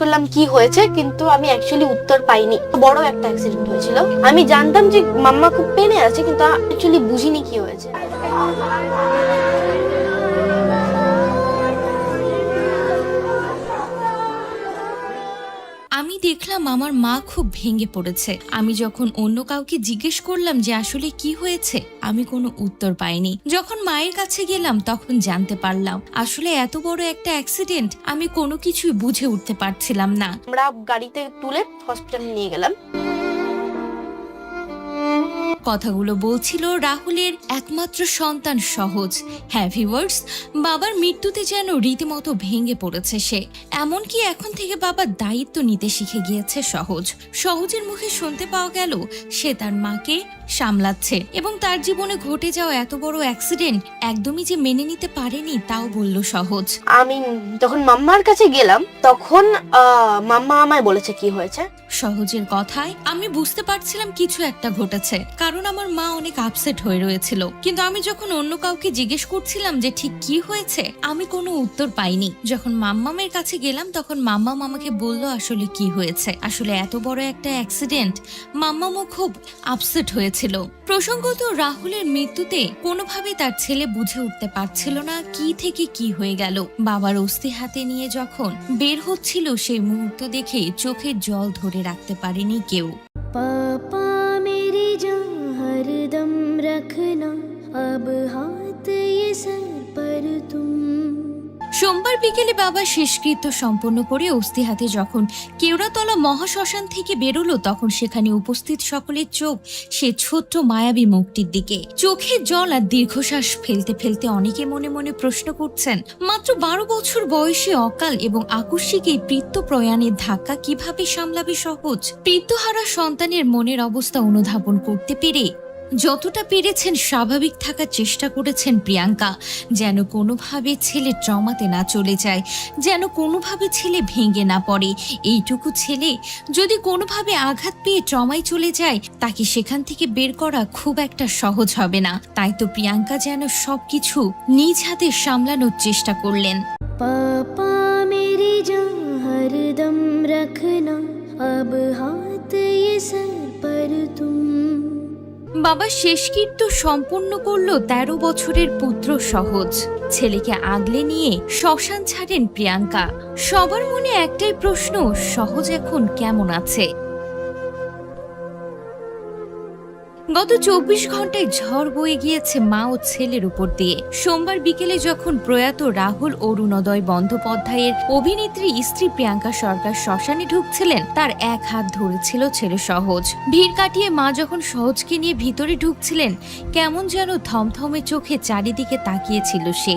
করলাম কি হয়েছে, কিন্তু আমি অ্যাকচুয়ালি উত্তর পাইনি। বড় একটা অ্যাক্সিডেন্ট হয়েছিল। আমি জানতাম যে মাম্মা খুব পেনে আছে, কিন্তু অ্যাকচুয়ালি বুঝিনি কি হয়েছে। আমি দেখলাম আমার মা খুব ভেঙে পড়েছে। আমি যখন অন্য কাউকে জিজ্ঞেস করলাম যে আসলে কি হয়েছে, আমি কোনো উত্তর পাইনি। যখন মায়ের কাছে গেলাম তখন জানতে পারলাম আসলে এত বড় একটা অ্যাক্সিডেন্ট, আমি কোনো কিছুই বুঝে উঠতে পারছিলাম না। আমরা গাড়িতে তুলে হসপিটালে নিয়ে গেলাম। কথাগুলো বলছিল রাহুলের একমাত্র সন্তান সহজ। হ্যাঁ ভিউয়ার্স, বাবার মৃত্যুতে যেন রীতিমতো ভেঙে পড়েছে সে। এমনকি এখন থেকে বাবার দায়িত্ব নিতে শিখে গিয়েছে সহজ। সহজের মুখে শুনতে পাওয়া গেল সে তার মাকে সামলাচ্ছে এবং তার জীবনে ঘটে যাওয়া এত বড় অ্যাক্সিডেন্ট একদমই যে মেনে নিতে পারেনি তাও বলল সহজ। আমি যখন মাম্মার কাছে গেলাম তখন মাম্মা আমায় বলেছে কি হয়েছে। সহজের কথায় আমি বুঝতে পারছিলাম কিছু একটা ঘটেছে, কারণ আমার মা অনেক আপসেট হয়ে রয়েছিল। কিন্তু আমি যখন অন্য কাউকে জিজ্ঞেস করছিলাম যে ঠিক কি হয়েছে, আমি কোনো উত্তর পাইনি। যখন মাম্মামের কাছে গেলাম তখন মাম্মাম আমাকে বলল আসলে কি হয়েছে। আসলে এত বড় একটা অ্যাক্সিডেন্ট, মাম্মামও খুব আপসেট হয়েছিল। প্রসঙ্গত রাহুলের মৃত্যুতে কোনোভাবে তার ছেলে বুঝে উঠতে পারছিল না কি থেকে কি হয়ে গেল। বাবার অস্থি হাতে নিয়ে যখন বের হচ্ছিল সেই মুহূর্ত দেখে চোখের জল ধরে রাখতে পারেনি কেউ। पापा मेरी जान हरदम रखना अब हाथ ये सर पर तुम। সোমবার বিকেলে বাবা শেষকৃত্য সম্পন্ন করে অস্থি হাতে যখন কেওড়াতলা মহাশ্মশান থেকে বেরোলো তখন সেখানে উপস্থিত সকলের চোখ সে ছোট্ট মায়াবী মুখটির দিকে। চোখে জল আর দীর্ঘশ্বাস ফেলতে ফেলতে অনেকে মনে মনে প্রশ্ন করছেন, মাত্র 12 বছর বয়সে অকাল এবং আকস্মিক এই পিতৃ প্রয়াণের ধাক্কা কিভাবে সামলাবে সহজ। পিতৃহারা সন্তানের মনের অবস্থা অনুধাবন করতে পেরে যতটা পেরেছেন স্বাভাবিক থাকার চেষ্টা করেছেন প্রিয়াঙ্কা, যেন কোনোভাবে ছেলে ট্রমাতে না চলে যায়, যেন কোনোভাবে ছেলে ভেঙে না পড়ে। এইটুকু ছেলে যদি কোনোভাবে আঘাত পেয়ে ট্রমায় চলে যায়, তাকে সেখান থেকে বের করা খুব একটা সহজ হবে না। তাই তো প্রিয়াঙ্কা যেন সবকিছু নিজ হাতে সামলানোর চেষ্টা করলেন। पापा मेरी जान हरदम रखना अब हाथ ये सर पर तुम। বাবা শেষকৃত্য সম্পন্ন করলো 13 বছরের পুত্র সহজ। ছেলেকে আগলে নিয়ে শ্মশান ছাড়েন প্রিয়াঙ্কা। সবার মনে একটাই প্রশ্ন, সহজ এখন কেমন আছে? গত 24 ঘন্টায় ঝড় বয়ে গিয়েছে মা ও ছেলের উপর দিয়ে। সোমবার বিকেলে যখন প্রয়াত রাহুল অরুণোদয় বন্দ্যোপাধ্যায়ের অভিনেত্রী স্ত্রী প্রিয়াঙ্কা সরকার শ্মশানে ঢুকছিলেন, তার এক হাত ধরেছিল ছেলে সহজ। ভিড় কাটিয়ে মা যখন সহজকে নিয়ে ভিতরে ঢুকছিলেন, কেমন যেন থমথমে চোখে চারিদিকে তাকিয়েছিল সে।